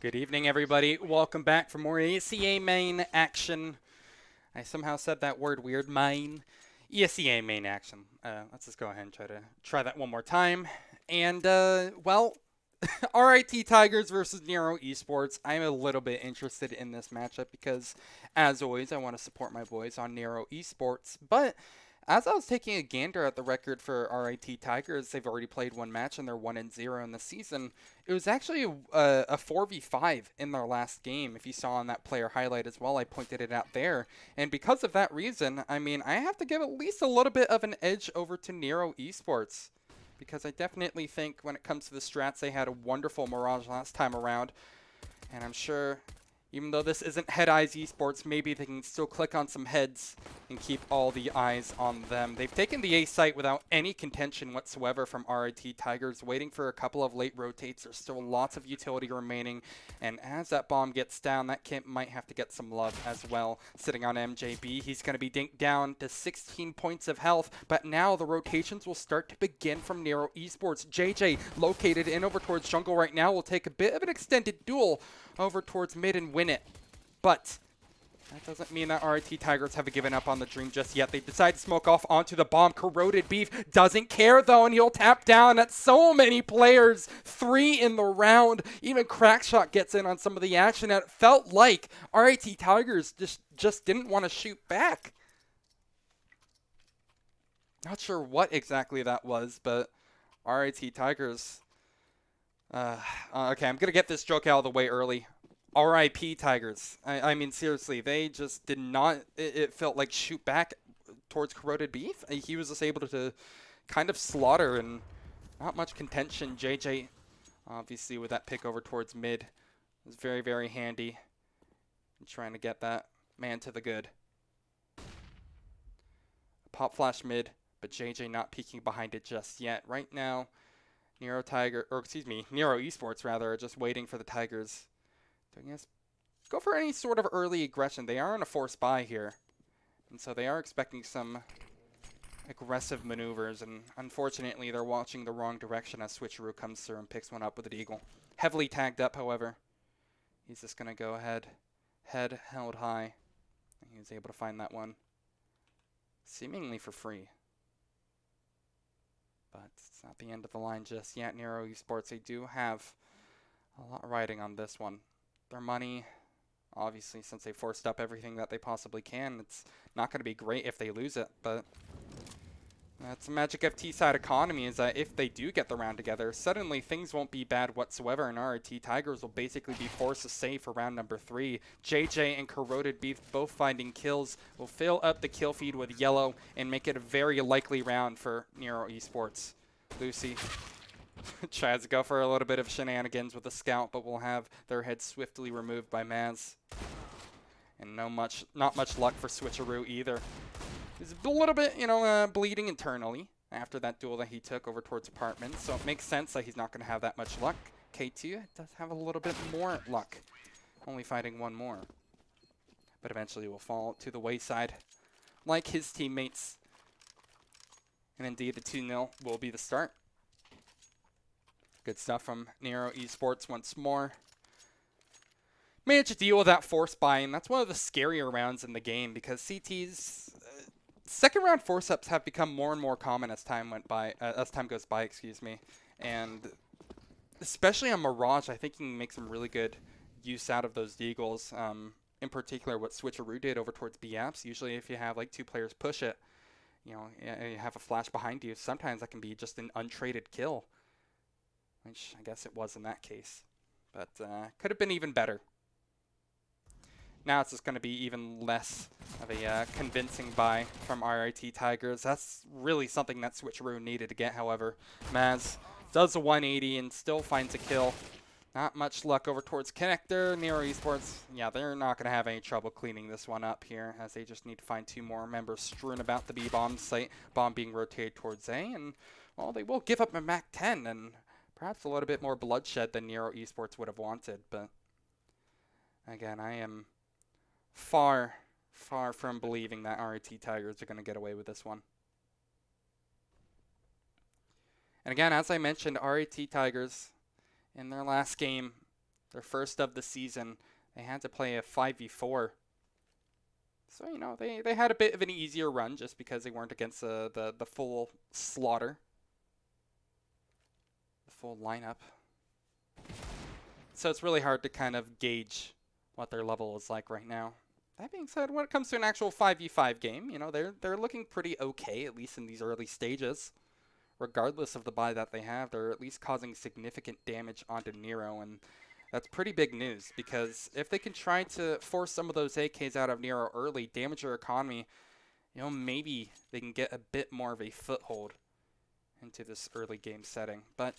Good evening, everybody. Welcome back for more ESEA main action. I somehow said that word weird, main. ESEA main action. Let's just go ahead and try that one more time. And, well, RIT Tigers versus NERO Esports. I'm a little bit interested in this matchup because, as always, I want to support my boys on NERO Esports. But as I was taking a gander at the record for RIT Tigers, they've already played one match and they're 1-0 in the season. It was actually a 4v5 in their last game. If you saw on that player highlight as well, I pointed it out there. And because of that reason, I mean, I have to give at least a little bit of an edge over to NERO Esports, because I definitely think when it comes to the strats, they had a wonderful Mirage last time around. And I'm sure, even though this isn't Head Eyes Esports, maybe they can still click on some heads and keep all the eyes on them. They've taken the A site without any contention whatsoever from RIT Tigers, waiting for a couple of late rotates. There's still lots of utility remaining, and as that bomb gets down, that Kimp might have to get some love as well. Sitting on MJB, he's going to be dinked down to 16 points of health, but now the rotations will start to begin from NERO Esports. JJ, located in over towards jungle right now, will take a bit of an extended duel over towards mid and win it. But that doesn't mean that RIT Tigers haven't given up on the dream just yet. They decide to smoke off onto the bomb. Corroded Beef doesn't care, though, and he'll tap down. That's so many players. 3 in the round. Even Crackshot gets in on some of the action. And it felt like RIT Tigers just didn't want to shoot back. Not sure what exactly that was, but RIT Tigers... okay, I'm going to get this joke out of the way early. RIP Tigers. I mean, seriously, they just did not, it felt like shoot back towards Corroded Beef. He was just able to kind of slaughter and not much contention. JJ, obviously, with that pick over towards mid, was very, very handy in trying to get that man to the good. Pop flash mid, but JJ not peeking behind it just yet. Right now, NERO Esports rather, are just waiting for the Tigers to, I guess, go for any sort of early aggression. They are on a forced buy here, and so they are expecting some aggressive maneuvers, and unfortunately they're watching the wrong direction as Switcheroo comes through and picks one up with a deagle. Heavily tagged up, however. He's just going to go ahead, head held high, and he was able to find that one seemingly for free. But it's not the end of the line just yet. NERO Esports, they do have a lot riding on this one. Their money, obviously, since they forced up everything that they possibly can, it's not going to be great if they lose it. But that's the magic of T-side economy, is that if they do get the round together, suddenly things won't be bad whatsoever, and RIT Tigers will basically be forced to save for round number 3. JJ and Corroded Beef both finding kills will fill up the kill feed with yellow and make it a very likely round for NERO Esports. Lucy tries to go for a little bit of shenanigans with the scout, but will have their head swiftly removed by Maz. And not much luck for Switcheroo either. He's a little bit, bleeding internally after that duel that he took over towards apartments, so it makes sense that he's not going to have that much luck. K2 does have a little bit more luck, only fighting one more. But eventually will fall to the wayside like his teammates. And indeed, the 2-0 will be the start. Good stuff from NERO Esports once more. Managed to deal with that force buy, and that's one of the scarier rounds in the game because CT's second round force ups have become more and more common as time goes by, excuse me. And especially on Mirage, I think you can make some really good use out of those deagles. In particular, what Switcheroo did over towards B-Apps. Usually if you have like 2 players push it, and you have a flash behind you, sometimes that can be just an untraded kill. Which I guess it was in that case. But could have been even better. Now it's just going to be even less of a convincing buy from RIT Tigers. That's really something that Switcheroo needed to get, however. Maz does a 180 and still finds a kill. Not much luck over towards Connector. NERO Esports, yeah, they're not going to have any trouble cleaning this one up here, as they just need to find 2 more members strewn about the B-bomb site. Bomb being rotated towards A, and, well, they will give up a MAC 10, and perhaps a little bit more bloodshed than NERO Esports would have wanted, but again, I am far from believing that RIT Tigers are going to get away with this one. And again, as I mentioned, RIT Tigers in their last game Their first of the season. They had to play a 5v4. So, you know, they had a bit of an easier run just because they weren't against the full slaughter. The full lineup. So it's really hard to kind of gauge what their level is like right now. That being said, when it comes to an actual 5v5 game, you know, they're looking pretty okay, at least in these early stages. Regardless of the buy that they have, they're at least causing significant damage onto NERO, and that's pretty big news, because if they can try to force some of those AKs out of NERO early, damage their economy, you know, maybe they can get a bit more of a foothold into this early game setting. But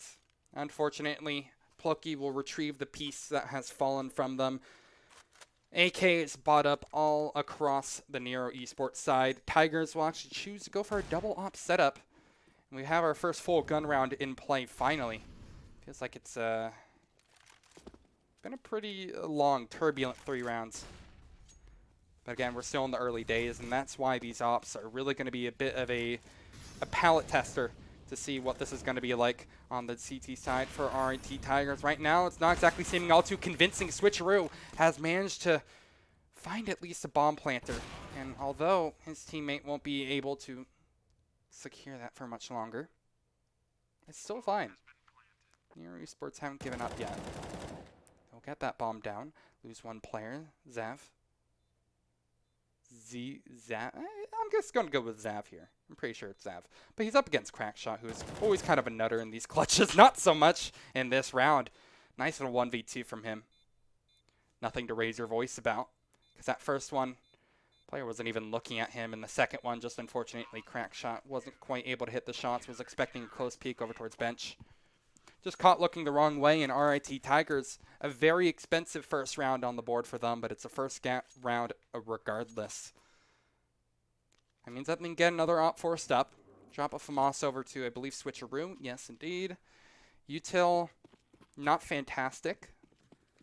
unfortunately, Ploki will retrieve the piece that has fallen from them. AK is bought up all across the NERO Esports side. Tigers will actually choose to go for a double op setup. And we have our first full gun round in play finally. Feels like it's been a pretty long, turbulent 3 rounds. But again, we're still in the early days, and that's why these ops are really going to be a bit of a palate tester to see what this is going to be like on the CT side for RIT Tigers. Right now, it's not exactly seeming all too convincing. Switcheroo has managed to find at least a bomb planter, and although his teammate won't be able to secure that for much longer, it's still fine. NERO Esports haven't given up yet. They'll get that bomb down, lose 1 player, Zav. Zav? I'm just going to go with Zav here. I'm pretty sure it's Zav. But he's up against Crackshot, who is always kind of a nutter in these clutches. Not so much in this round. Nice little 1v2 from him. Nothing to raise your voice about, because that first one, player wasn't even looking at him. And the second one, just unfortunately, Crackshot wasn't quite able to hit the shots. Was expecting a close peek over towards bench. Just caught looking the wrong way, and RIT Tigers, a very expensive first round on the board for them, but it's a first round regardless. That means that they can get another op forced up. Drop a FAMAS over to, I believe, Switcheroo. Yes, indeed. Util, not fantastic,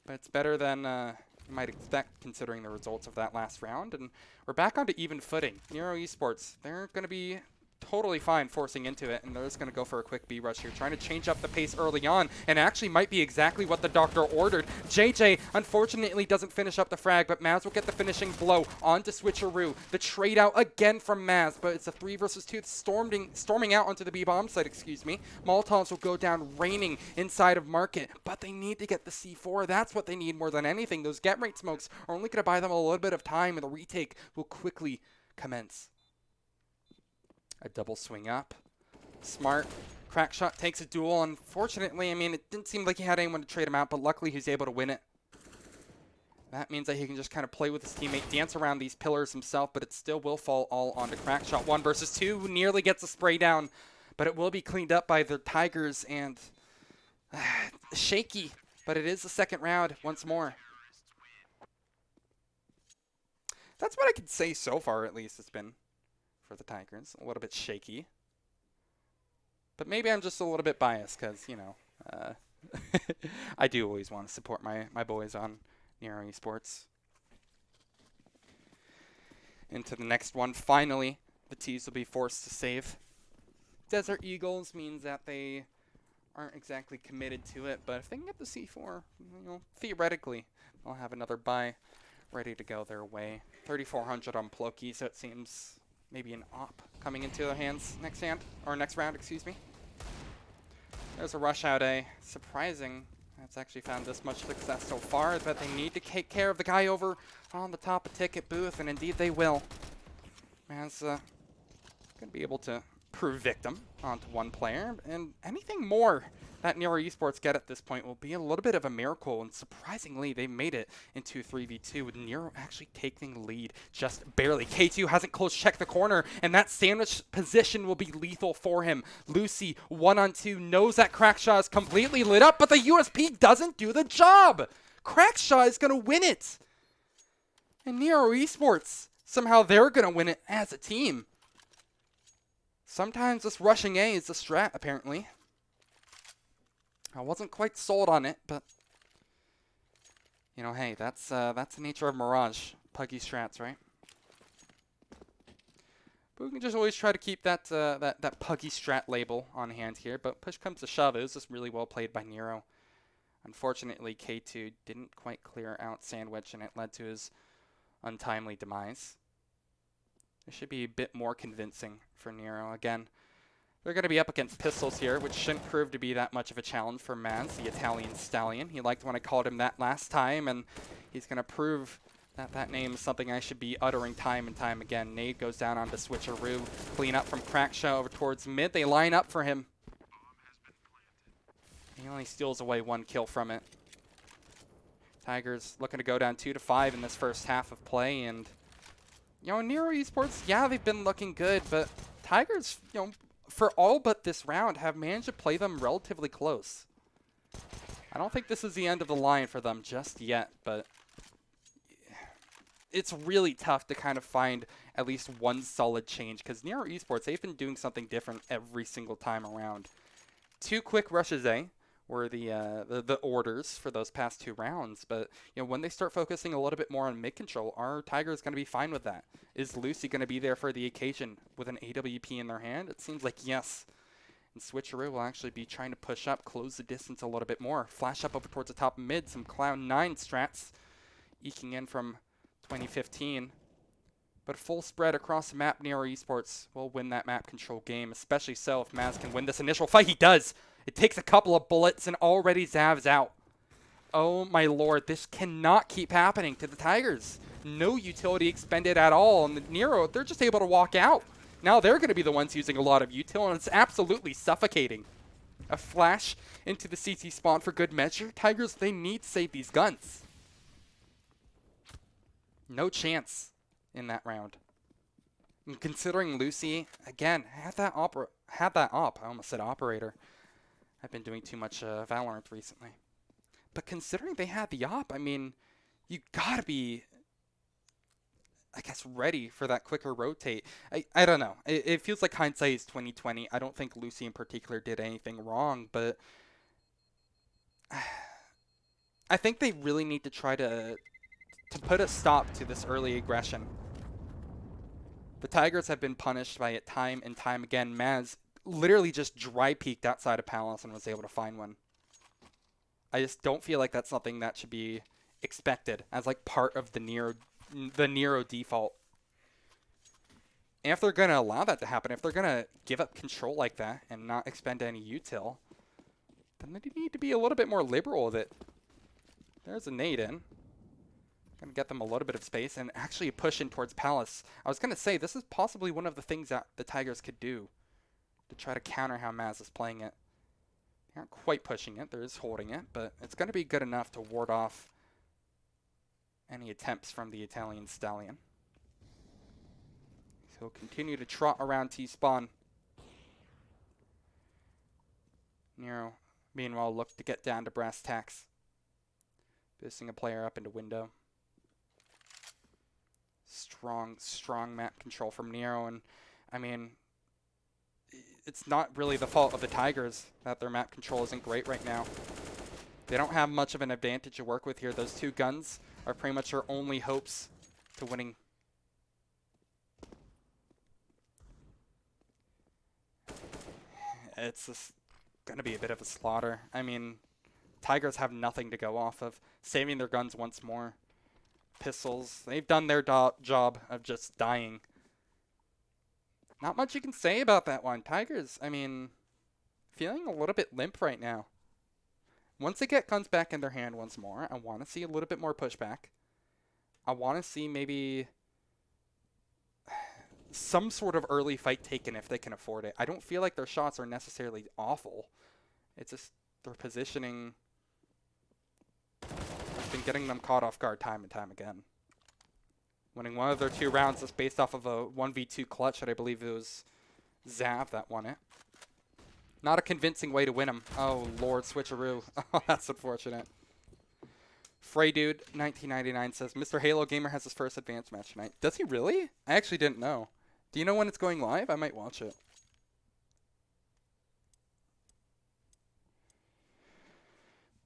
but it's better than you might expect considering the results of that last round. And we're back onto even footing. NERO Esports, they're going to be totally fine forcing into it, and they're just going to go for a quick B rush here, trying to change up the pace early on, and actually might be exactly what the doctor ordered. JJ unfortunately doesn't finish up the frag, but Maz will get the finishing blow onto Switcheroo. The trade out again from Maz, but it's a 3 versus 2, storming out onto the B bomb site, excuse me. Molotovs will go down raining inside of Market, but they need to get the C4. That's what they need more than anything. Those get rate smokes are only going to buy them a little bit of time, and the retake will quickly commence. A double swing up. Smart. Crackshot takes a duel. Unfortunately, I mean, it didn't seem like he had anyone to trade him out, but luckily he's able to win it. That means that he can just kind of play with his teammate, dance around these pillars himself, but it still will fall all onto Crackshot. 1 versus 2, nearly gets a spray down, but it will be cleaned up by the Tigers, and shaky, but it is the second round once more. That's what I could say so far, at least. It's been for the Tigers. A little bit shaky. But maybe I'm just a little bit biased because, you know, I do always want to support my boys on NERO Esports. Into the next one. Finally, the T's will be forced to save. Desert Eagles means that they aren't exactly committed to it, but if they can get the C4, you know, theoretically, they'll have another buy ready to go their way. 3,400 on Ploki, so it seems maybe an op coming into their hands next round, excuse me. There's a rush out A. Surprising that's actually found this much success so far, but they need to take care of the guy over on the top of ticket booth, and indeed they will. Man's going to be able to prove victim onto 1 player, and anything more that NERO Esports get at this point will be a little bit of a miracle, and surprisingly, they made it into 3v2 with NERO actually taking the lead just barely. K2 hasn't close checked the corner, and that sandwich position will be lethal for him. Lucy, 1-on-2, knows that Crackshot is completely lit up, but the USP doesn't do the job. Crackshot is going to win it. And NERO Esports, somehow they're going to win it as a team. Sometimes this rushing A is a strat, apparently. I wasn't quite sold on it, but you know, hey, that's the nature of Mirage, puggy strats, right? But we can just always try to keep that that puggy strat label on hand here. But push comes to shove, it was just really well played by NERO. Unfortunately, K2 didn't quite clear out Sandwich, and it led to his untimely demise. It should be a bit more convincing for NERO. Again, they're going to be up against pistols here, which shouldn't prove to be that much of a challenge for Maz, the Italian stallion. He liked when I called him that last time, and he's going to prove that that name is something I should be uttering time and time again. Nade goes down onto Switcheroo. Clean up from Crackshaw over towards mid. They line up for him. He only steals away 1 kill from it. Tigers looking to go down 2-5 in this first half of play, and you know, NERO Esports, yeah, they've been looking good, but Tigers, you know, for all but this round, have managed to play them relatively close. I don't think this is the end of the line for them just yet, but it's really tough to kind of find at least one solid change, because NERO Esports, they've been doing something different every single time around. 2 quick rushes, were the orders for those past 2 rounds, but you know, when they start focusing a little bit more on mid control, are Tigers going to be fine with that? Is Lucy going to be there for the occasion with an AWP in their hand? It seems like yes. And Switcheroo will actually be trying to push up, close the distance a little bit more. Flash up over towards the top mid, some Cloud 9 strats eking in from 2015. But full spread across the map, NERO Esports will win that map control game, especially so if Maz can win this initial fight. He does! It takes a couple of bullets and already Zav's out. Oh my lord, this cannot keep happening to the Tigers. No utility expended at all, and the NERO, they're just able to walk out. Now they're going to be the ones using a lot of util, and it's absolutely suffocating. A flash into the CT spawn for good measure. Tigers, they need to save these guns. No chance in that round. And considering Lucy, again, had that op. I almost said operator. I've been doing too much Valorant recently. But considering they had the op, I mean, you gotta be, I guess, ready for that quicker rotate. I don't know. It feels like hindsight is 2020. I don't think Lucy in particular did anything wrong, but I think they really need to try to put a stop to this early aggression. The Tigers have been punished by it time and time again. Maz literally just dry peeked outside of Palace and was able to find one. I just don't feel like that's something that should be expected as like part of the NERO default. And if they're going to allow that to happen, if they're going to give up control like that and not expend any util, then they need to be a little bit more liberal with it. There's a nade in. Going to get them a little bit of space and actually push in towards Palace. I was going to say, this is possibly one of the things that the Tigers could do to try to counter how Maz is playing it. They aren't quite pushing it, they're just holding it, but it's going to be good enough to ward off any attempts from the Italian stallion. So he'll continue to trot around T-spawn. NERO, meanwhile, look to get down to brass tacks. Boosting a player up into window. Strong map control from NERO, and I mean, it's not really the fault of the Tigers that their map control isn't great right now. They don't have much of an advantage to work with here. Those 2 guns are pretty much their only hopes to winning. It's just going to be a bit of a slaughter. I mean, Tigers have nothing to go off of. Saving their guns once more. Pistols, they've done their job of just dying. Not much you can say about that one. Tigers, I mean, feeling a little bit limp right now. Once they get guns back in their hand once more, I want to see a little bit more pushback. I want to see maybe some sort of early fight taken if they can afford it. I don't feel like their shots are necessarily awful. It's just their positioning has been getting them caught off guard time and time again. Winning one of their 2 rounds just based off of a 1v2 clutch that I believe it was Zav that won it. Not a convincing way to win him. Oh, Lord, switcheroo. Oh, that's unfortunate. Frey Dude 1999 says, Mr. Halo Gamer has his first advanced match tonight. Does he really? I actually didn't know. Do you know when it's going live? I might watch it.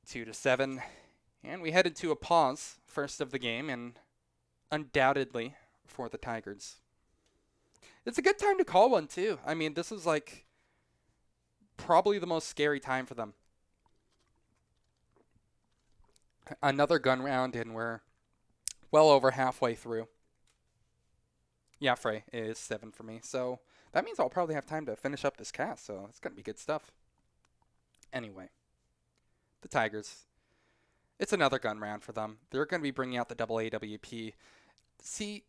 Two to 7. And we head into a pause, first of the game, and undoubtedly for the Tigers. It's a good time to call one, too. I mean, this is like probably the most scary time for them. Another gun round, and we're well over halfway through. Yeah, Frey is 7 for me. So that means I'll probably have time to finish up this cast. So it's going to be good stuff. Anyway, the Tigers. It's another gun round for them. They're going to be bringing out the double AWP. See,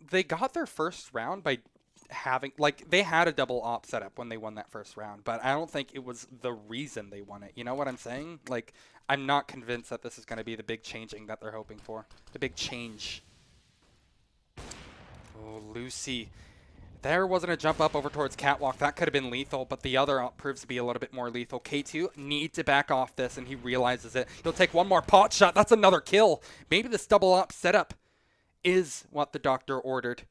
they got their first round by having, like, they had a double op setup when they won that first round, but I don't think it was the reason they won it. You know what I'm saying? Like, I'm not convinced that this is going to be the big changing that they're hoping for. The big change. Oh, Lucy. There wasn't a jump up over towards Catwalk. That could have been lethal, but the other op proves to be a little bit more lethal. K2 needs to back off this, and he realizes it. He'll take one more pot shot. That's another kill. Maybe this double op setup is what the doctor ordered.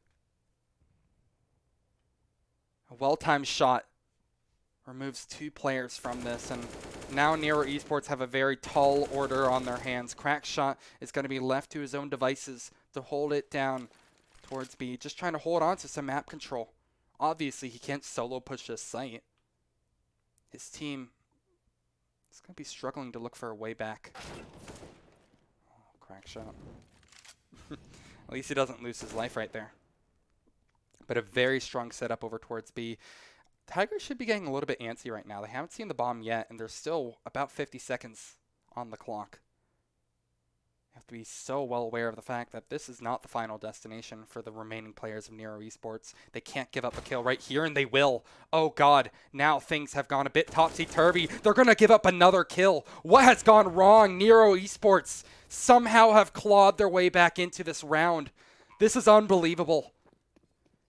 A well-timed shot removes 2 players from this, and now NERO Esports have a very tall order on their hands. Crack shot is going to be left to his own devices to hold it down towards B, just trying to hold on to some map control. Obviously, he can't solo push this site. His team is going to be struggling to look for a way back. Oh, crack shot. At least he doesn't lose his life right there. But a very strong setup over towards B. Tigers should be getting a little bit antsy right now. They haven't seen the bomb yet, and there's still about 50 seconds on the clock. You have to be so well aware of the fact that this is not the final destination for the remaining players of NERO Esports. They can't give up a kill right here, and they will. Oh god, now things have gone a bit topsy-turvy. They're going to give up another kill. What has gone wrong? NERO Esports somehow have clawed their way back into this round. This is unbelievable.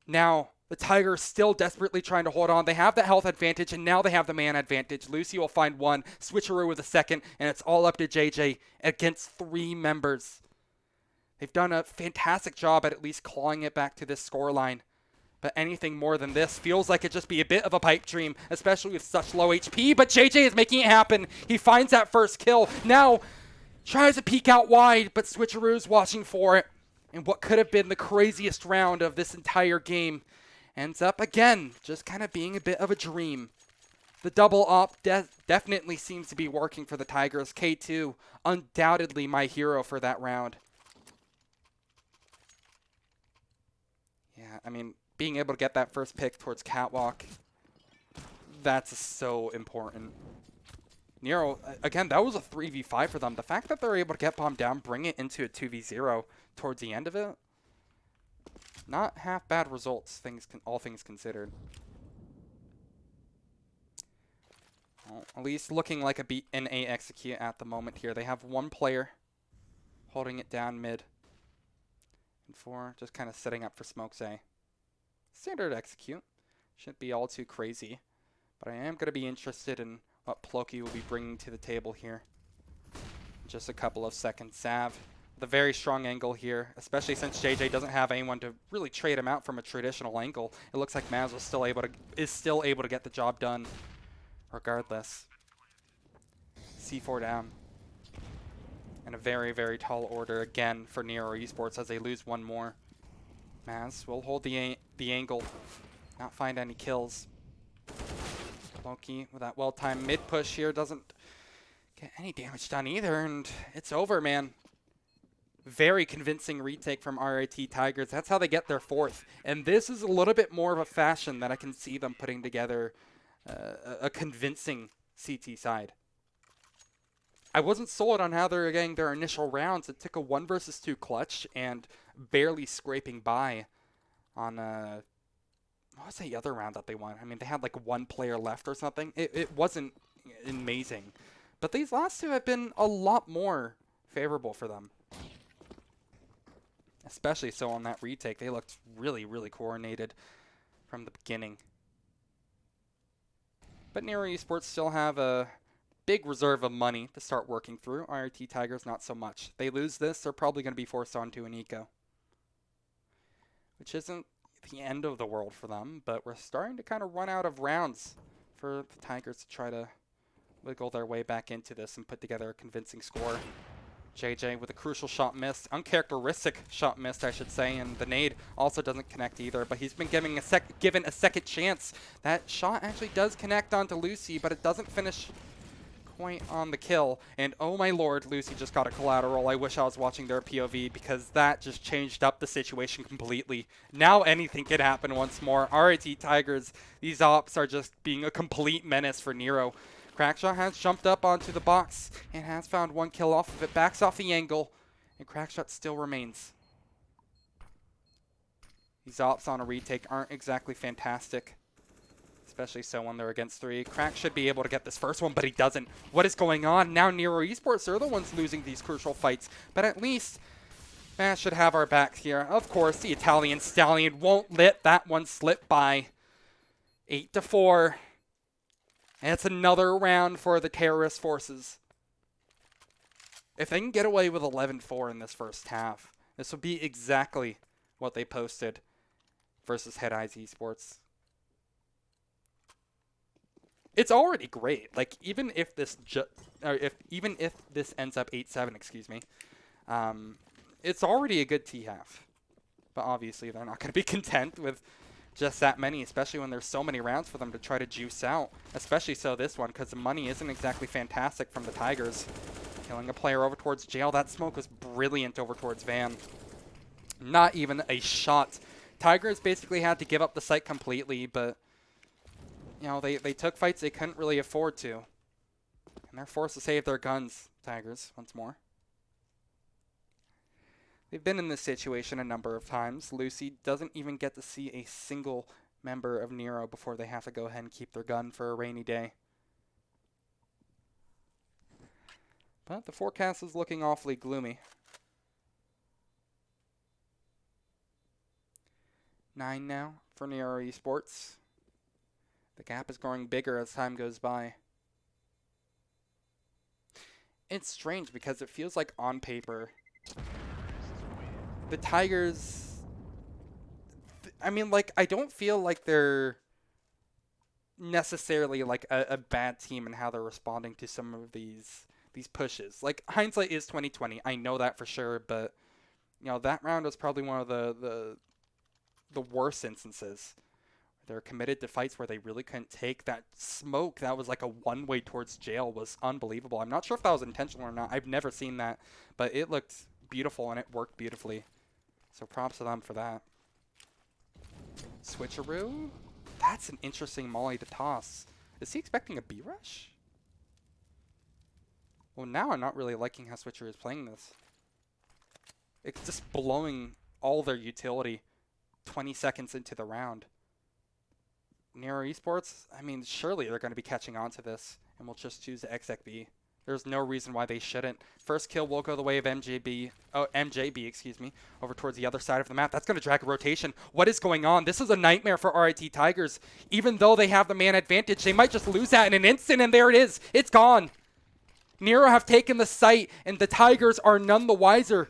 Now, the Tigers still desperately trying to hold on. They have the health advantage, and now they have the man advantage. Lucy will find one, switcheroo with a second, and it's all up to JJ against 3 members. They've done a fantastic job at least clawing it back to this scoreline. But anything more than this feels like it'd just be a bit of a pipe dream, especially with such low HP. But JJ is making it happen. He finds that first kill. Now, tries to peek out wide, but switcheroo's watching for it. And what could have been the craziest round of this entire game ends up, again, just kind of being a bit of a dream. The double op definitely seems to be working for the Tigers. K2, undoubtedly my hero for that round. Yeah, I mean, being able to get that first pick towards Catwalk, that's so important. NERO, again, that was a 3v5 for them. The fact that they're able to get bombed down, bring it into a 2v0 towards the end of it, not half bad results, all things considered. Well, at least looking like an A execute at the moment here. They have 1 player holding it down mid. And 4 just kind of setting up for smokes A. Standard execute. Shouldn't be all too crazy. But I am going to be interested in what Ploki will be bringing to the table here. Just a couple of seconds. Sav, the very strong angle here, especially since JJ doesn't have anyone to really trade him out from a traditional angle. It looks like Maz is still able to get the job done regardless. C4 down. And a very, very tall order again for NERO Esports as they lose 1 more. Maz will hold the angle, not find any kills. Loki with that well-timed mid-push here doesn't get any damage done either, and it's over, man. Very convincing retake from RIT Tigers. That's how they get their 4th. And this is a little bit more of a fashion that I can see them putting together a convincing CT side. I wasn't sold on how they're getting their initial rounds. It took a 1 versus 2 clutch and barely scraping by on what was the other round that they won? I mean, they had like 1 player left or something. It wasn't amazing. But these last 2 have been a lot more favorable for them. Especially so on that retake. They looked really, really coordinated from the beginning. But NERO Esports still have a big reserve of money to start working through. RIT Tigers, not so much. They lose this, they're probably going to be forced onto an eco. Which isn't the end of the world for them, but we're starting to kind of run out of rounds for the Tigers to try to wiggle their way back into this and put together a convincing score. JJ with a crucial shot missed, uncharacteristic shot missed, I should say, and the nade also doesn't connect either, but he's been given a second chance. That shot actually does connect onto Lucy, but it doesn't finish point on the kill. And oh my lord, Lucy just got a collateral. I wish I was watching their POV because that just changed up the situation completely. Now anything can happen once more. RIT Tigers, these ops are just being a complete menace for NERO. Crackshot has jumped up onto the box and has found one kill off of it. Backs off the angle, and Crackshot still remains. These ops on a retake aren't exactly fantastic, especially so when they're against 3. Crack should be able to get this first one, but he doesn't. What is going on? Now NERO Esports are the ones losing these crucial fights, but at least Matt should have our backs here. Of course, the Italian Stallion won't let that one slip by. 8-4. And it's another round for the terrorist forces. If they can get away with 11-4 in this first half, this would be exactly what they posted versus Head Eyes Esports. It's already great. Like, even if this even if this ends up 8-7, excuse me, it's already a good T half. But obviously they're not going to be content with just that many, especially when there's so many rounds for them to try to juice out. Especially so this one, because the money isn't exactly fantastic from the Tigers. Killing a player over towards jail. That smoke was brilliant over towards Van. Not even a shot. Tigers basically had to give up the site completely, but you know, they took fights they couldn't really afford to. And they're forced to save their guns, Tigers, once more. They've been in this situation a number of times. Lucy doesn't even get to see a single member of NERO before they have to go ahead and keep their gun for a rainy day. But the forecast is looking awfully gloomy. 9 now for NERO Esports. The gap is growing bigger as time goes by. It's strange because it feels like on paper, the Tigers, I mean, like, I don't feel like they're necessarily like a bad team in how they're responding to some of these pushes. Like, hindsight is 2020. I know that for sure, but you know, that round was probably one of the worst instances. They're committed to fights where they really couldn't take that smoke. That was like a one-way towards jail was unbelievable. I'm not sure if that was intentional or not. I've never seen that, but it looked beautiful and it worked beautifully. So props to them for that. Switcheroo? That's an interesting molly to toss. Is he expecting a B rush? Well, now I'm not really liking how Switcheroo is playing this. It's just blowing all their utility 20 seconds into the round. NERO Esports, I mean, surely they're going to be catching on to this, and we'll just choose the exec B. There's no reason why they shouldn't. First kill will go the way of MJB, excuse me, over towards the other side of the map. That's going to drag a rotation. What is going on? This is a nightmare for RIT Tigers. Even though they have the man advantage, they might just lose that in an instant, and there it is. It's gone. NERO have taken the site, and the Tigers are none the wiser.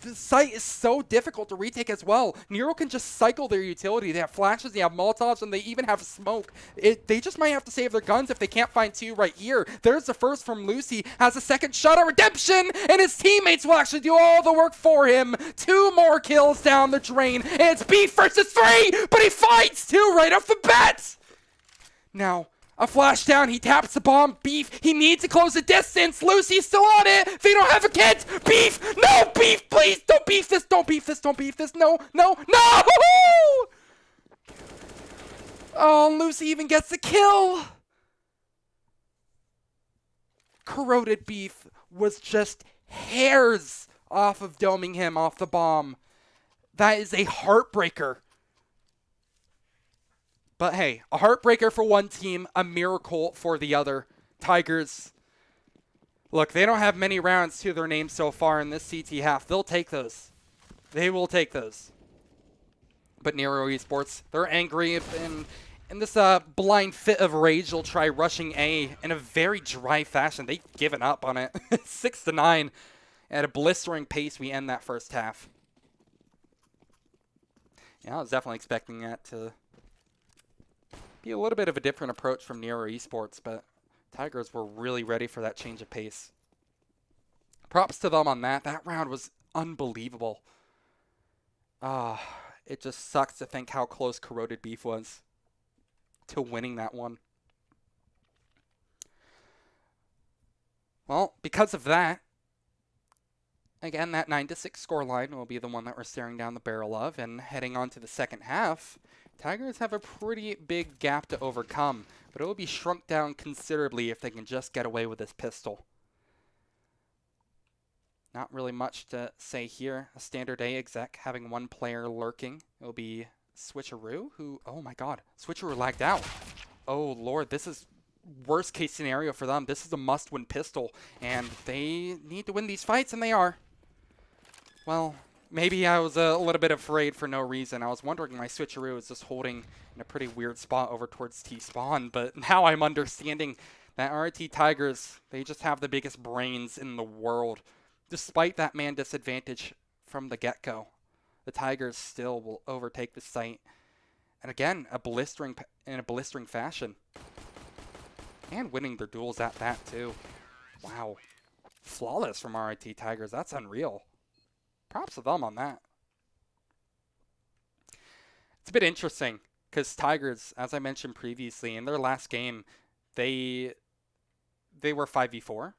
The site is so difficult to retake as well. NERO can just cycle their utility. They have flashes, they have Molotovs, and they even have smoke. They just might have to save their guns if they can't find 2 right here. There's the first from Lucy. Has a second shot at redemption, and his teammates will actually do all the work for him. 2 more kills down the drain, and it's Beef versus 3, but he fights 2 right off the bat. Now, a flash down, he taps the bomb. Beef, he needs to close the distance. Lucy's still on it. They don't have a kit. Beef, no, Beef, please, don't beef this, don't beef this, don't beef this. No, no, no! Oh, Lucy even gets the kill. Corroded Beef was just hairs off of doming him off the bomb. That is a heartbreaker. But hey, a heartbreaker for one team, a miracle for the other. Tigers, look, they don't have many rounds to their name so far in this CT half. They'll take those. They will take those. But NERO Esports, they're angry, and in this blind fit of rage, they'll try rushing A in a very dry fashion. They've given up on it. 6-9 at a blistering pace. We end that first half. Yeah, I was definitely expecting that to be a little bit of a different approach from NERO Esports, but Tigers were really ready for that change of pace. Props to them on that. That round was unbelievable. It just sucks to think how close Corroded Beef was to winning that one. Well, because of that, again, that 9-6 scoreline will be the one that we're staring down the barrel of, and heading on to the second half, Tigers have a pretty big gap to overcome, but it will be shrunk down considerably if they can just get away with this pistol. Not really much to say here. A standard A exec having one player lurking. It will be Switcheroo, who, oh my god, Switcheroo lagged out. Oh lord, this is worst case scenario for them. This is a must-win pistol, and they need to win these fights, and they are. Well, maybe I was a little bit afraid for no reason. I was wondering why Switcheroo is just holding in a pretty weird spot over towards T-spawn, but now I'm understanding that RIT Tigers, they just have the biggest brains in the world. Despite that man disadvantage from the get-go, the Tigers still will overtake the site. And again, in a blistering fashion. And winning their duels at that too. Wow. Flawless from RIT Tigers. That's unreal. Props to them on that. It's a bit interesting because Tigers, as I mentioned previously, in their last game, they were 5v4.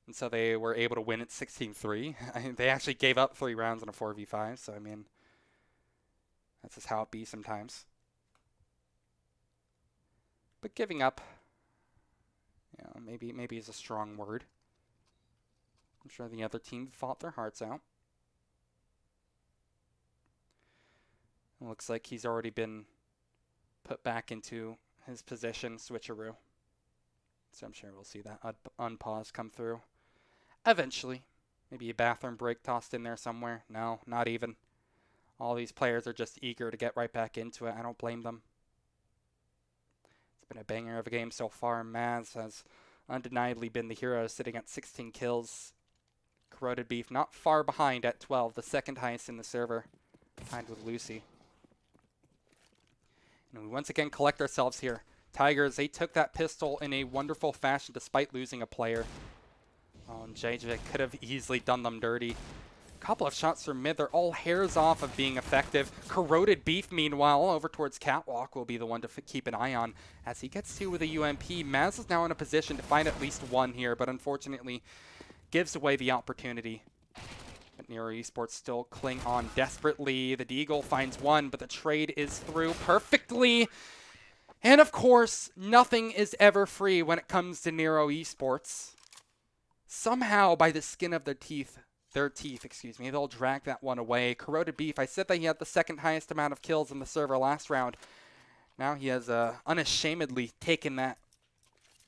And so they were able to win at 16-3. They actually gave up 3 rounds in a 4v5. So, I mean, that's just how it be sometimes. But giving up, you know, maybe is a strong word. I'm sure the other team fought their hearts out. It looks like he's already been put back into his position, Switcheroo. So I'm sure we'll see that unpause come through. Eventually. Maybe a bathroom break tossed in there somewhere. No, not even. All these players are just eager to get right back into it. I don't blame them. It's been a banger of a game so far. Maz has undeniably been the hero, sitting at 16 kills. Corroded Beef not far behind at 12, the second highest in the server, tied with Lucy. And we once again collect ourselves here. Tigers, they took that pistol in a wonderful fashion despite losing a player. Oh, and JJ could have easily done them dirty. A couple of shots from mid. They're all hairs off of being effective. Corroded Beef, meanwhile, over towards Catwalk will be the one to keep an eye on as he gets 2 with a UMP. Maz is now in a position to find at least 1 here, but unfortunately gives away the opportunity. But NERO Esports still cling on desperately. The Deagle finds 1, but the trade is through perfectly. And of course, nothing is ever free when it comes to NERO Esports. Somehow, by the skin of their teeth, they'll drag that one away. Corroded Beef, I said that he had the second highest amount of kills in the server last round. Now he has unashamedly taken that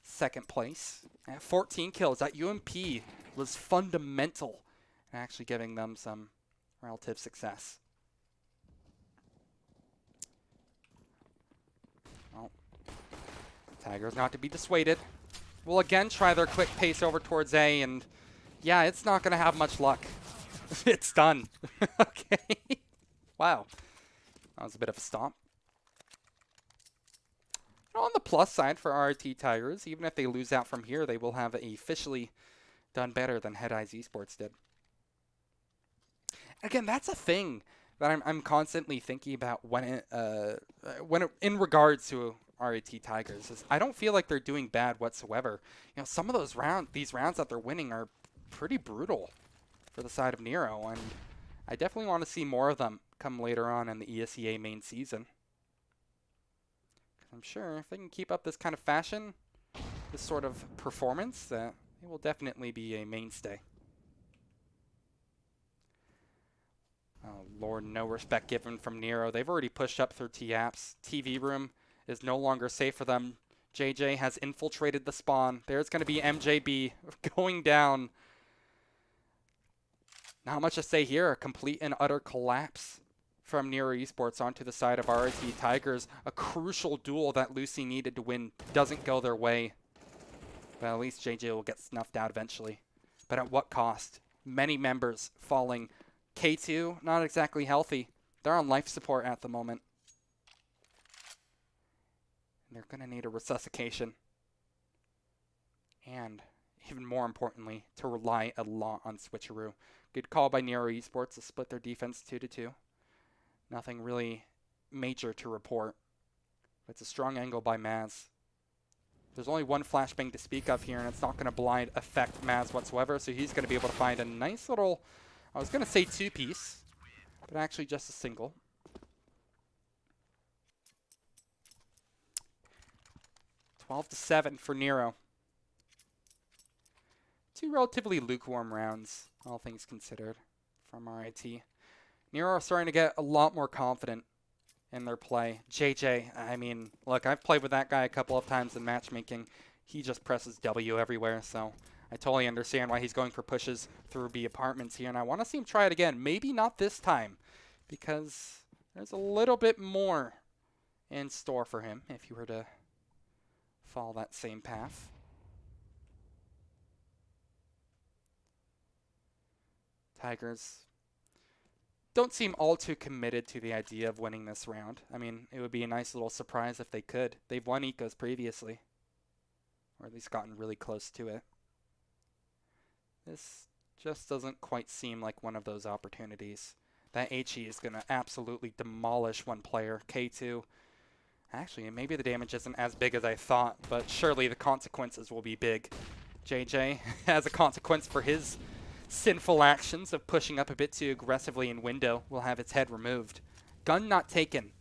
second place. At 14 kills, that UMP was fundamental in actually giving them some relative success. Well, Tigers not to be dissuaded. Will again try their quick pace over towards A, and yeah, it's not going to have much luck. It's done. Okay. Wow. That was a bit of a stomp. On the plus side for RIT Tigers, even if they lose out from here, they will have officially done better than Head Eyes Esports did. Again, that's a thing that I'm constantly thinking about when in regards to RIT Tigers. Is I don't feel like they're doing bad whatsoever. You know, some of these rounds that they're winning are pretty brutal for the side of NERO, and I definitely want to see more of them come later on in the ESEA main season. I'm sure if they can keep up this kind of fashion, this sort of performance, that it will definitely be a mainstay. Oh lord, no respect given from NERO. They've already pushed up through T-Apps. TV room is no longer safe for them. JJ has infiltrated the spawn. There's going to be MJB going down. Not much to say here. A complete and utter collapse from NERO Esports onto the side of RIT Tigers. A crucial duel that Lucy needed to win doesn't go their way. But at least JJ will get snuffed out eventually. But at what cost? Many members falling. K2, not exactly healthy. They're on life support at the moment. They're going to need a resuscitation. And, even more importantly, to rely a lot on Switcheroo. Good call by NERO Esports to split their defense 2-2. Nothing really major to report. It's a strong angle by Maz. There's only one flashbang to speak of here, and it's not going to blind affect Maz whatsoever, so he's going to be able to find a nice little, I was going to say two-piece, but actually just a single. 12-7 for NERO. Two relatively lukewarm rounds, all things considered, from RIT. NERO are starting to get a lot more confident in their play. JJ, I mean, look, I've played with that guy a couple of times in matchmaking. He just presses W everywhere, so I totally understand why he's going for pushes through B apartments here, and I want to see him try it again. Maybe not this time, because there's a little bit more in store for him if you were to follow that same path. Tigers don't seem all too committed to the idea of winning this round. I mean, it would be a nice little surprise if they could. They've won Ecos previously, or at least gotten really close to it. This just doesn't quite seem like one of those opportunities. That HE is going to absolutely demolish one player. K2. Actually, maybe the damage isn't as big as I thought, but surely the consequences will be big. JJ has a consequence for his sinful actions of pushing up a bit too aggressively in window. Will have its head removed. Gun not taken.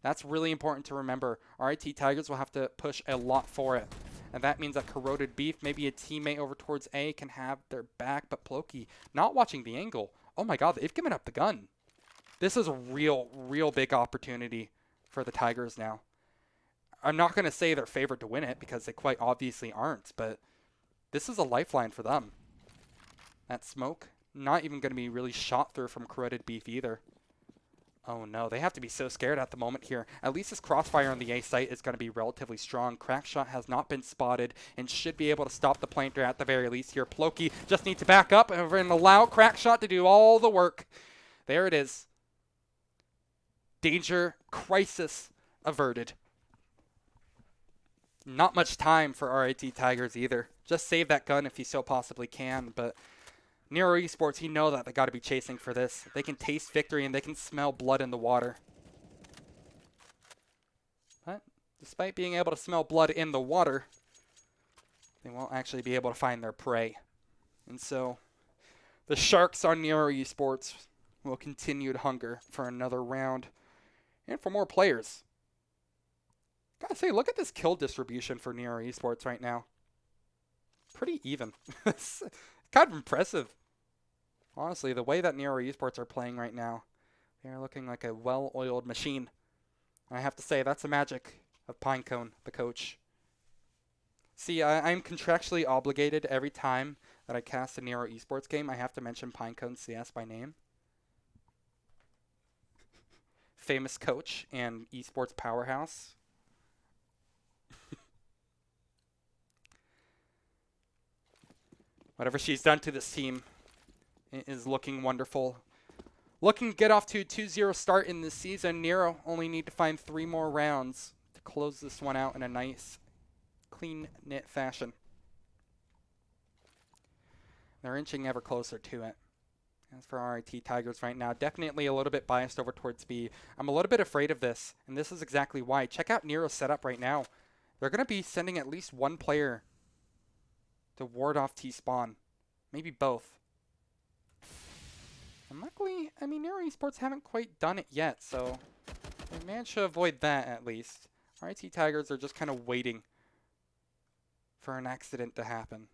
That's really important to remember. RIT Tigers will have to push a lot for it. And that means that Corroded Beef, maybe a teammate over towards A, can have their back. But Ploki not watching the angle. Oh my god, they've given up the gun. This is a real big opportunity for the Tigers now. I'm not going to say they're favored to win it, because they quite obviously aren't. But this is a lifeline for them. That smoke, not even going to be really shot through from Corroded Beef either. Oh no, they have to be so scared at the moment here. At least this crossfire on the A site is going to be relatively strong. Crackshot has not been spotted and should be able to stop the planter at the very least here. Ploki just needs to back up and allow Crackshot to do all the work. There it is. Danger, crisis averted. Not much time for RIT Tigers either. Just save that gun if you so possibly can, but NERO Esports, you know that they got to be chasing for this. They can taste victory and they can smell blood in the water. But despite being able to smell blood in the water, they won't actually be able to find their prey. And so the Sharks on NERO Esports will continue to hunger for another round and for more players. Gotta say, look at this kill distribution for NERO Esports right now. Pretty even. It's kind of impressive. Honestly, the way that NERO Esports are playing right now, they're looking like a well-oiled machine. And I have to say, that's the magic of Pinecone, the coach. See, I'm contractually obligated every time that I cast a NERO Esports game, I have to mention Pinecone CS by name. Famous coach and esports powerhouse. Whatever she's done to this team is looking wonderful. Looking to get off to a 2-0 start in this season. NERO only need to find 3 more rounds to close this one out in a nice, clean-knit fashion. They're inching ever closer to it. As for RIT Tigers right now, definitely a little bit biased over towards B. I'm a little bit afraid of this, and this is exactly why. Check out NERO's setup right now. They're going to be sending at least one player to ward off T-spawn. Maybe both. And luckily, I mean, NERO Esports haven't quite done it yet, so they managed to avoid that at least. RIT Tigers are just kind of waiting for an accident to happen.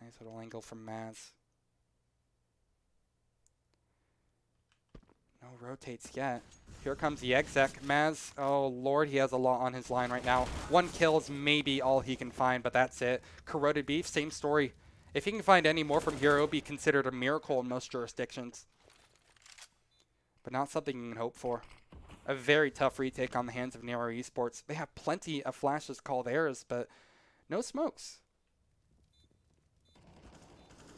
Nice little angle from Maz. No rotates yet. Here comes the exec. Maz, oh lord, he has a lot on his line right now. 1 kill is maybe all he can find, but that's it. Corroded Beef, same story. If he can find any more from here, it would be considered a miracle in most jurisdictions. But not something you can hope for. A very tough retake on the hands of NERO Esports. They have plenty of flashes to call theirs, but no smokes.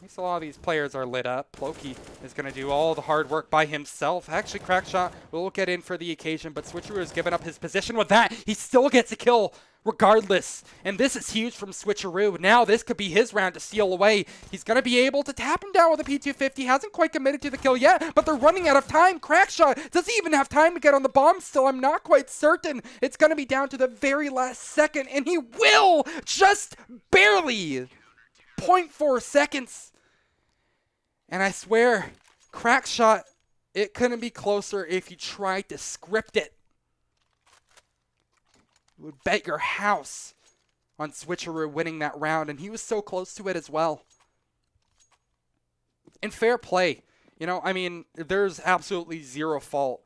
At least a lot of these players are lit up. Ploki is going to do all the hard work by himself. Actually, Crackshot will get in for the occasion, but Switcheroo has given up his position with that. He still gets a kill regardless. And this is huge from Switcheroo. Now this could be his round to steal away. He's going to be able to tap him down with a P250. Hasn't quite committed to the kill yet, but they're running out of time. Crackshot, does he even have time to get on the bomb still? I'm not quite certain. It's going to be down to the very last second, and he will! Just barely! 0.4 seconds. And I swear, Crackshot, it couldn't be closer if you tried to script it. You would bet your house on Switcheroo winning that round, and he was so close to it as well. In fair play, you know, I mean, there's absolutely zero fault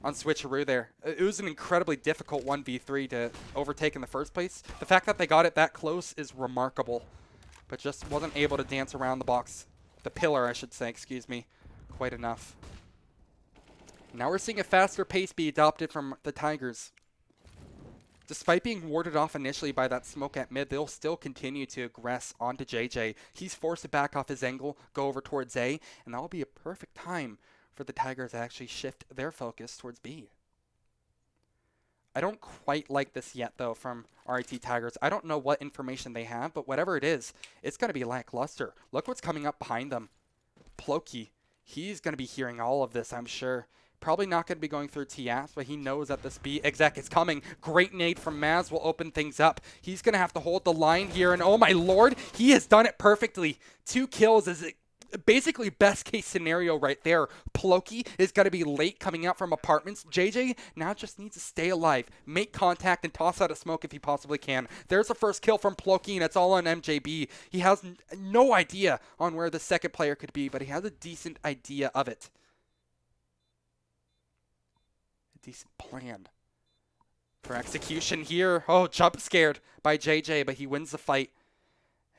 on Switcheroo there. It was an incredibly difficult 1v3 to overtake in the first place. The fact that they got it that close is remarkable, but just wasn't able to dance around the box. The pillar, I should say, excuse me, quite enough. Now we're seeing a faster pace be adopted from the Tigers. Despite being warded off initially by that smoke at mid, they'll still continue to aggress onto JJ. He's forced to back off his angle, go over towards A, and that'll be a perfect time for the Tigers to actually shift their focus towards B. I don't quite like this yet, though, from RIT Tigers. I don't know what information they have, but whatever it is, it's going to be lackluster. Look what's coming up behind them. Ploki, he's going to be hearing all of this, I'm sure. Probably not going to be going through TS, but he knows that this B exec is coming. Great nade from Maz will open things up. He's going to have to hold the line here, and oh my lord, he has done it perfectly. 2 kills is basically best case scenario right there. Ploki is going to be late coming out from apartments. JJ now just needs to stay alive, make contact, and toss out a smoke if he possibly can. There's the first kill from Ploki, and it's all on MJB. He has no idea on where the second player could be, but he has a decent idea of it. A decent plan for execution here. Oh, jump scared by JJ, but he wins the fight.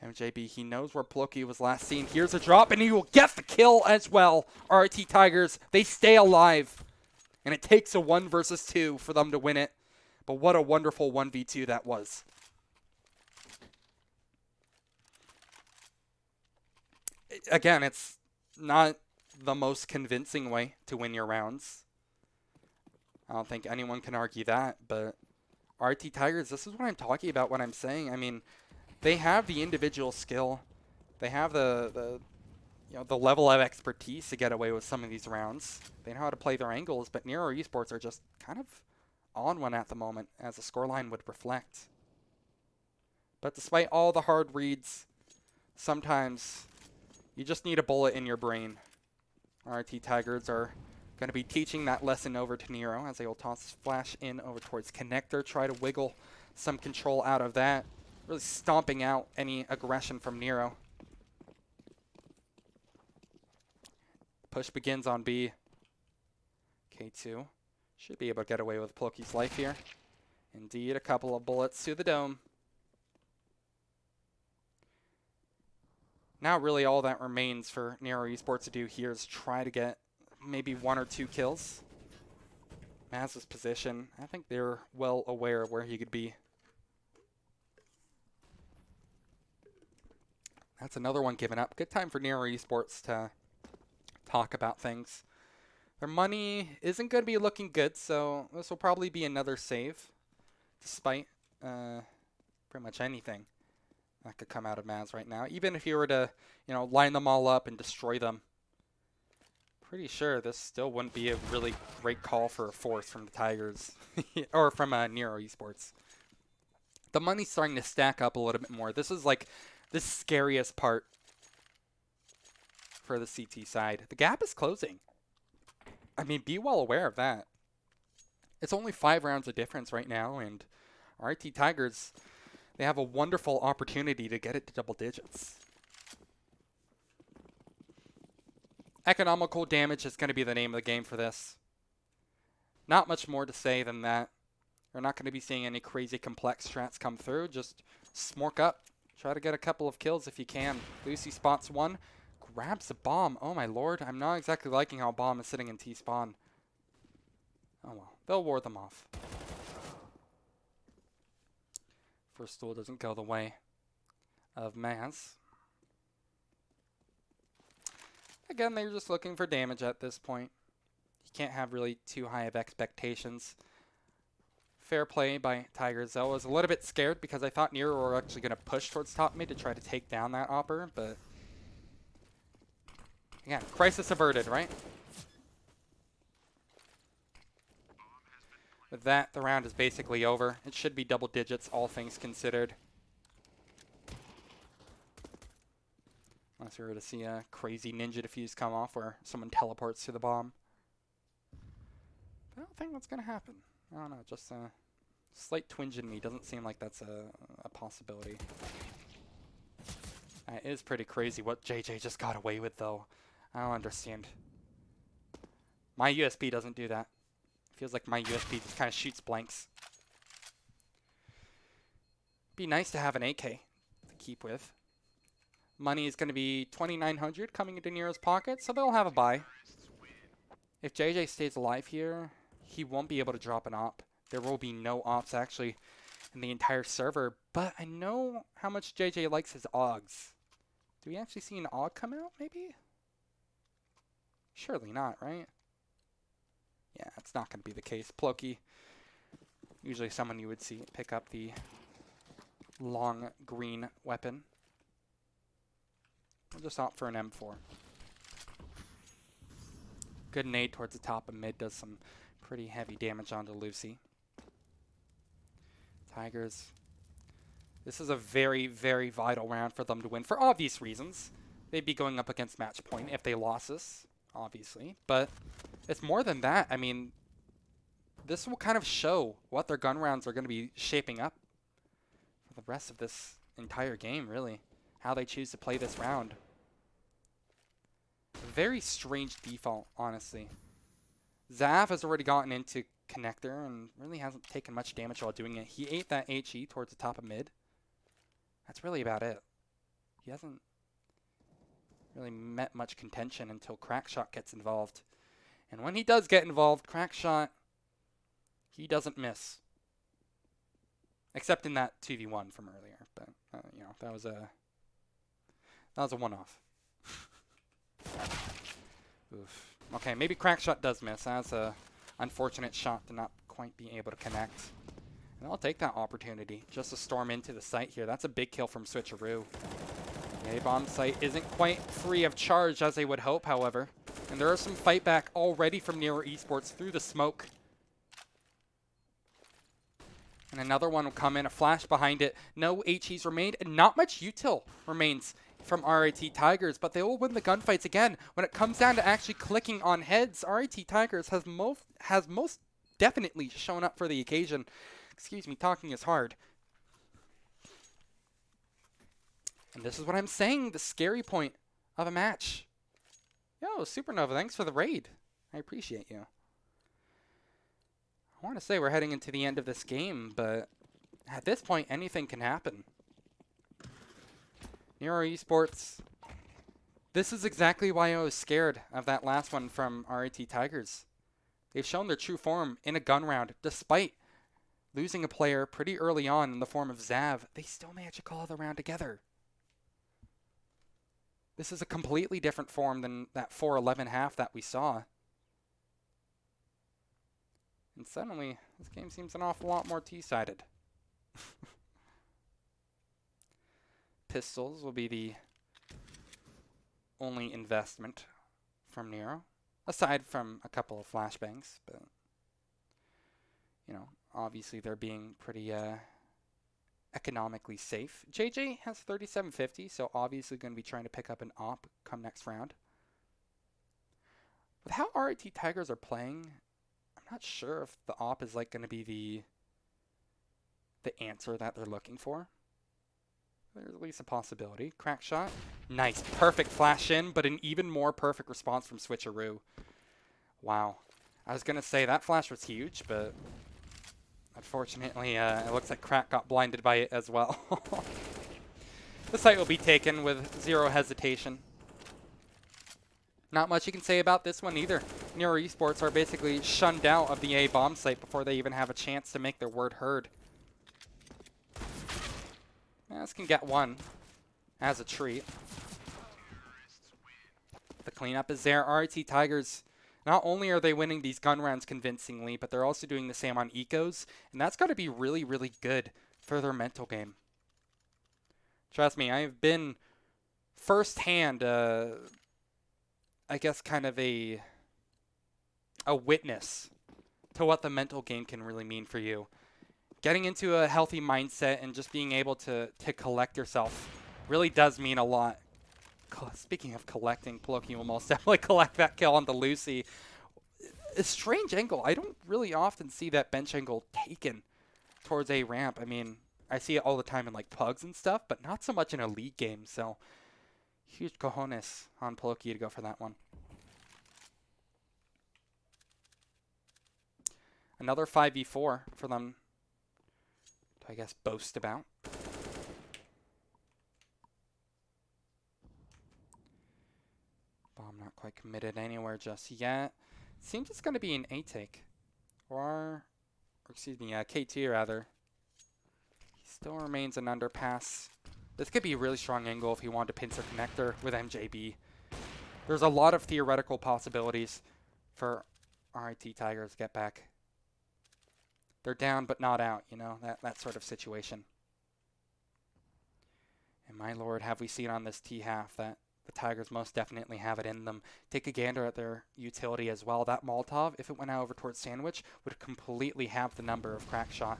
MJB, he knows where Ploki was last seen. Here's a drop, and he will get the kill as well. RT Tigers, they stay alive. And it takes a 1 versus 2 for them to win it. But what a wonderful 1v2 that was. Again, it's not the most convincing way to win your rounds. I don't think anyone can argue that, but RT Tigers, this is what I'm talking about when I'm saying, I mean, they have the individual skill. They have the level of expertise to get away with some of these rounds. They know how to play their angles, but NERO Esports are just kind of on one at the moment, as the scoreline would reflect. But despite all the hard reads, sometimes you just need a bullet in your brain. RT Tigers are going to be teaching that lesson over to NERO as they will toss flash in over towards connector, try to wiggle some control out of that. Really stomping out any aggression from NERO. Push begins on B. K2 should be able to get away with Ploki's life here. Indeed, a couple of bullets to the dome. Now really all that remains for NERO Esports to do here is try to get maybe 1 or 2 kills. Maz's position, I think they're well aware of where he could be. That's another one given up. Good time for NERO Esports to talk about things. Their money isn't going to be looking good, so this will probably be another save, despite pretty much anything that could come out of Maz right now. Even if you were to, line them all up and destroy them, pretty sure this still wouldn't be a really great call for a force from the Tigers or from NERO Esports. The money's starting to stack up a little bit more. This is like the scariest part for the CT side. The gap is closing. I mean, be well aware of that. It's only 5 rounds of difference right now, and RT Tigers, they have a wonderful opportunity to get it to double digits. Economical damage is going to be the name of the game for this. Not much more to say than that. We're not going to be seeing any crazy complex strats come through. Just smork up. Try to get a couple of kills if you can. Lucy spots one. Grabs the bomb. Oh my lord. I'm not exactly liking how bomb is sitting in T-spawn. Oh well. They'll ward them off. First duel doesn't go the way of Maz. Again, they're just looking for damage at this point. You can't have really too high of expectations. Fair play by Tigers, though. I was a little bit scared because I thought NERO were actually going to push towards top mid to try to take down that Opper, but again, crisis averted, right? With that, the round is basically over. It should be double digits, all things considered. Unless we were to see a crazy ninja defuse come off where someone teleports to the bomb. I don't think that's going to happen. I don't know, just a slight twinge in me. Doesn't seem like that's a possibility. That is pretty crazy what JJ just got away with, though. I don't understand. My USP doesn't do that. Feels like my USP just kind of shoots blanks. Be nice to have an AK to keep with. Money is going to be 2,900 coming into NERO's pocket, so they'll have a buy. If JJ stays alive here, he won't be able to drop an op. There will be no ops actually in the entire server, but I know how much JJ likes his AUGs. Do we actually see an AUG come out, maybe? Surely not, right? Yeah, it's not going to be the case. Ploki, usually someone you would see pick up the long green weapon. We'll just opt for an M4. Good nade towards the top of mid, does some pretty heavy damage onto Lucy. Tigers. This is a very, very vital round for them to win for obvious reasons. They'd be going up against match point if they lost this, obviously. But it's more than that. I mean, this will kind of show what their gun rounds are going to be shaping up for the rest of this entire game, really. How they choose to play this round. A very strange default, honestly. Zav has already gotten into connector and really hasn't taken much damage while doing it. He ate that HE towards the top of mid. That's really about it. He hasn't really met much contention until Crackshot gets involved. And when he does get involved, Crackshot, he doesn't miss. Except in that 2v1 from earlier. But, you know, that was a one-off. Oof. Okay, maybe Crackshot does miss. That's a unfortunate shot to not quite be able to connect. And I'll take that opportunity just to storm into the site here. That's a big kill from Switcheroo. The A-bomb site isn't quite free of charge as they would hope, however. And there are some fight back already from NERO Esports through the smoke. And another one will come in, a flash behind it. No HEs remained, and not much util remains from RIT Tigers, but they will win the gunfights again. When it comes down to actually clicking on heads, RIT Tigers has most definitely shown up for the occasion. Excuse me, talking is hard. And this is what I'm saying, the scary point of a match. Yo, Supernova, thanks for the raid. I appreciate you. I want to say we're heading into the end of this game, but at this point, anything can happen. NERO Esports. This is exactly why I was scared of that last one from RIT Tigers. They've shown their true form in a gun round, despite losing a player pretty early on in the form of Zav. They still managed to call the round together. This is a completely different form than that 4-11 half that we saw. And suddenly, this game seems an awful lot more T-sided. Pistols will be the only investment from NERO, aside from a couple of flashbangs, but, you know, obviously they're being pretty economically safe. JJ has 3750, so obviously going to be trying to pick up an op come next round. With how RIT Tigers are playing, I'm not sure if the op is like going to be the answer that they're looking for. There's at least a possibility. Crack shot. Nice. Perfect flash in, but an even more perfect response from Switcheroo. Wow. I was going to say that flash was huge, but unfortunately, it looks like Crack got blinded by it as well. The site will be taken with zero hesitation. Not much you can say about this one either. NERO Esports are basically shunned out of the A-bomb site before they even have a chance to make their word heard. This can get one as a treat. The cleanup is there. RIT Tigers, not only are they winning these gun rounds convincingly, but they're also doing the same on ecos, and that's got to be really, really good for their mental game. Trust me, I have been firsthand, I guess, kind of a witness to what the mental game can really mean for you. Getting into a healthy mindset and just being able to collect yourself really does mean a lot. Speaking of collecting, Ploki will most definitely collect that kill on the Lucy. A strange angle. I don't really often see that bench angle taken towards a ramp. I mean, I see it all the time in like pugs and stuff, but not so much in a league game. So huge cojones on Ploki to go for that one. Another 5v4 for them to, I guess, boast about. Bomb not quite committed anywhere just yet. Seems it's going to be an A take. Or excuse me, K2 rather. He still remains an underpass. This could be a really strong angle if he wanted to pincer connector with MJB. There's a lot of theoretical possibilities for RIT Tigers to get back. They're down but not out, you know, that sort of situation. And my lord, have we seen on this T-half that the Tigers most definitely have it in them. Take a gander at their utility as well. That Molotov, if it went out over towards Sandwich, would completely have the number of crack shot.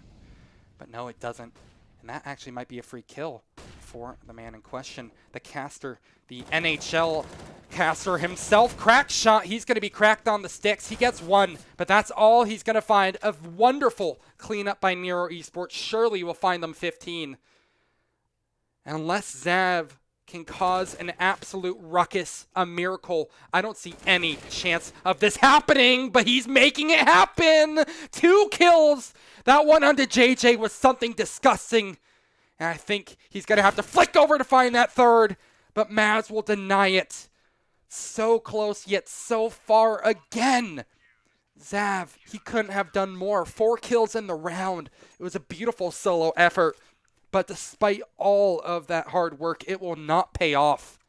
But no, it doesn't. And that actually might be a free kill for the man in question. The caster, the NHL caster himself, crack shot. He's going to be cracked on the sticks. He gets one, but that's all he's going to find. A wonderful cleanup by NERO Esports. Surely we'll find them 15. Unless Zav can cause an absolute ruckus, a miracle, I don't see any chance of this happening, but he's making it happen. 2 kills. That one onto JJ was something disgusting. And I think he's going to have to flick over to find that third, but Maz will deny it. So close, yet so far again. Zav, he couldn't have done more. 4 kills in the round. It was a beautiful solo effort. But despite all of that hard work, it will not pay off.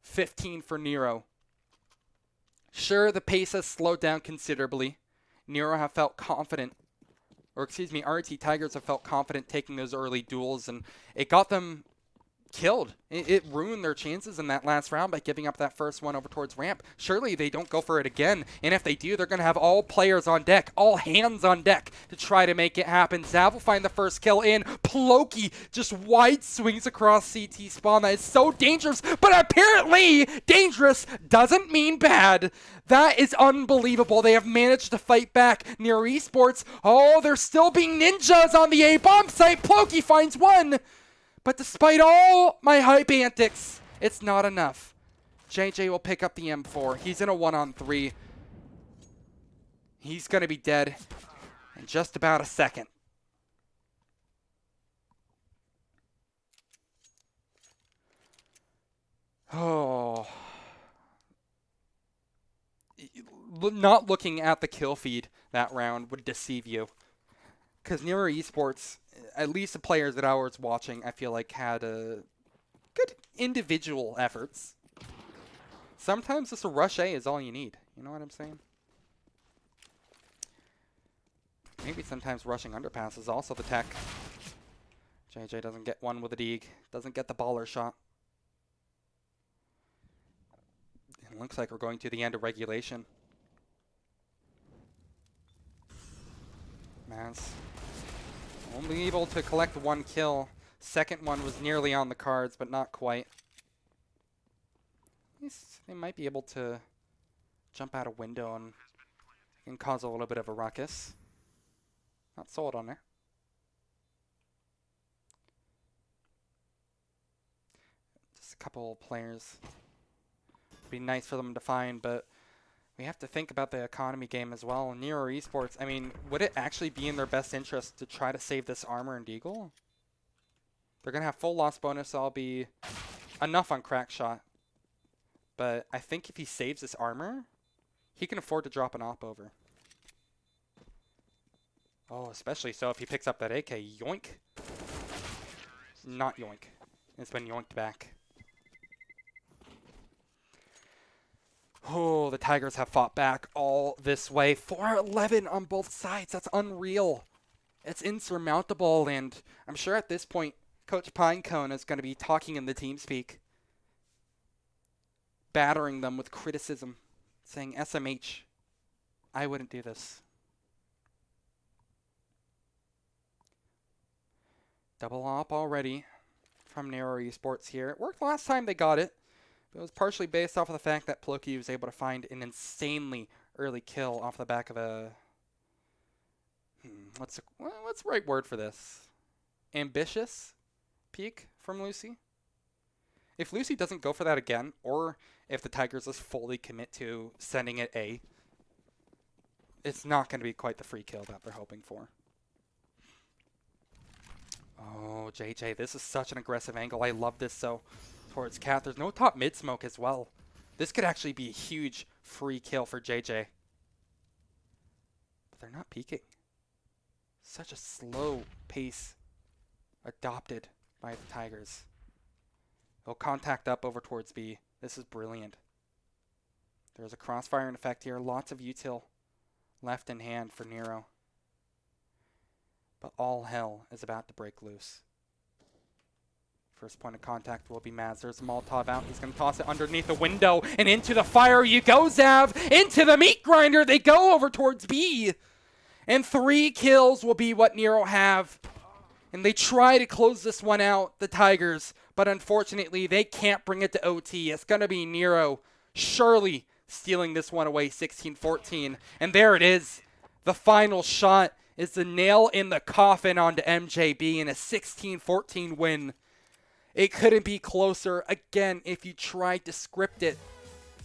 15 for NERO. Sure, the pace has slowed down considerably. NERO have felt confident. Or excuse me, RT Tigers have felt confident taking those early duels, and it got them killed. It ruined their chances in that last round by giving up that first one over towards ramp. Surely they don't go for it again, and if they do, they're going to have all players on deck, all hands on deck to try to make it happen. Zav will find the first kill in. Ploki just wide swings across CT spawn. That is so dangerous, but apparently dangerous doesn't mean bad. That is unbelievable. They have managed to fight back. NERO Esports, oh, they're still being ninjas on the A-bomb site. Ploki finds one. But despite all my hype antics, it's not enough. JJ will pick up the M4. He's in a 1-on-3. He's going to be dead in just about a second. Oh. Not looking at the kill feed that round would deceive you. Because NERO Esports, at least the players that I was watching, I feel like had good individual efforts. Sometimes just a rush A is all you need. You know what I'm saying? Maybe sometimes rushing underpass is also the tech. JJ doesn't get one with a dig. Doesn't get the baller shot. It looks like we're going to the end of regulation. Maz only able to collect 1 kill. Second one was nearly on the cards, but not quite. At least they might be able to jump out a window and cause a little bit of a ruckus. Not sold on there. Just a couple players. It'd be nice for them to find, but we have to think about the economy game as well. NERO Esports, I mean, would it actually be in their best interest to try to save this armor and deagle? They're going to have full loss bonus, so I'll be enough on crack shot. But I think if he saves this armor, he can afford to drop an op over. Oh, especially so if he picks up that AK. Yoink. Not yoink. It's been yoinked back. Oh, the Tigers have fought back all this way. 4-11 on both sides. That's unreal. It's insurmountable, and I'm sure at this point, Coach Pinecone is going to be talking in the team speak, battering them with criticism, saying, SMH, I wouldn't do this. Double op already from NERO Esports here. It worked last time they got it. But it was partially based off of the fact that Ploki was able to find an insanely early kill off the back of a... what's the right word for this? Ambitious peek from Lucy? If Lucy doesn't go for that again, or if the Tigers just fully commit to sending it A, it's not going to be quite the free kill that they're hoping for. Oh, JJ, this is such an aggressive angle. I love this so towards Cat. There's no top mid smoke as well. This could actually be a huge free kill for JJ. But they're not peeking. Such a slow pace adopted by the Tigers. They'll contact up over towards B. This is brilliant. There's a crossfire in effect here. Lots of util left in hand for NERO. But all hell is about to break loose. First point of contact will be Maz. There's a Molotov out. He's going to toss it underneath the window. And into the fire you go, Zav. Into the meat grinder. They go over towards B. And 3 kills will be what NERO have. And they try to close this one out, the Tigers. But unfortunately, they can't bring it to OT. It's going to be NERO surely stealing this one away, 16-14. And there it is. The final shot is the nail in the coffin onto MJB in a 16-14 win. It couldn't be closer. Again, if you tried to script it,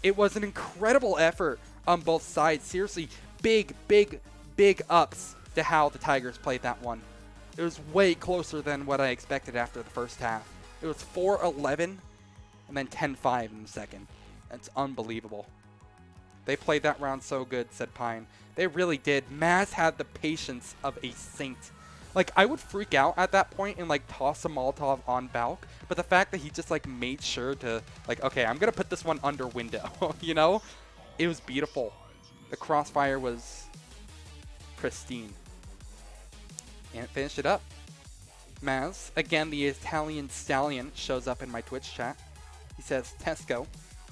it was an incredible effort on both sides. Seriously, big ups to how the Tigers played that one. It was way closer than what I expected after the first half. It was 4-11 and then 10-5 in the second. That's unbelievable. They played that round so good, said Pine. They really did. Maz had the patience of a saint. Like, I would freak out at that point and, like, toss a Molotov on Balk. But the fact that he just, like, made sure to, like, okay, I'm going to put this one under window, you know? It was beautiful. The crossfire was pristine. And it finished it up. Maz, again, the Italian stallion, shows up in my Twitch chat. He says, Tesco.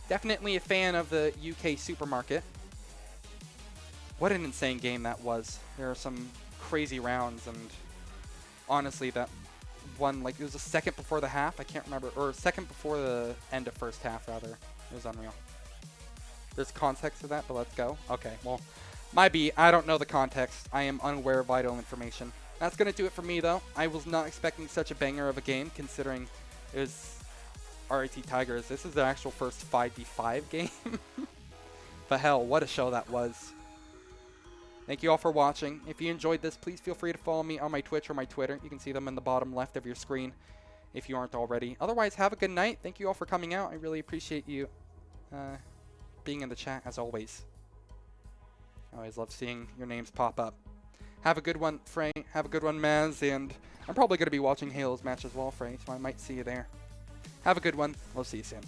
Definitely a fan of the UK supermarket. What an insane game that was. There are some crazy rounds, and honestly, that one, like, it was a second before the half. I can't remember, or a second before the end of first half, rather. It was unreal. There's context to that, but let's go. Okay, well, might be. I don't know the context. I am unaware of vital information. That's going to do it for me, though. I was not expecting such a banger of a game, considering it was RIT Tigers. This is the actual first 5v5 game. But hell, what a show that was. Thank you all for watching. If you enjoyed this, please feel free to follow me on my Twitch or my Twitter. You can see them in the bottom left of your screen if you aren't already. Otherwise, have a good night. Thank you all for coming out. I really appreciate you being in the chat, as always. I always love seeing your names pop up. Have a good one, Frey. Have a good one, Maz. And I'm probably going to be watching Halo's match as well, Frey, so I might see you there. Have a good one. We'll see you soon.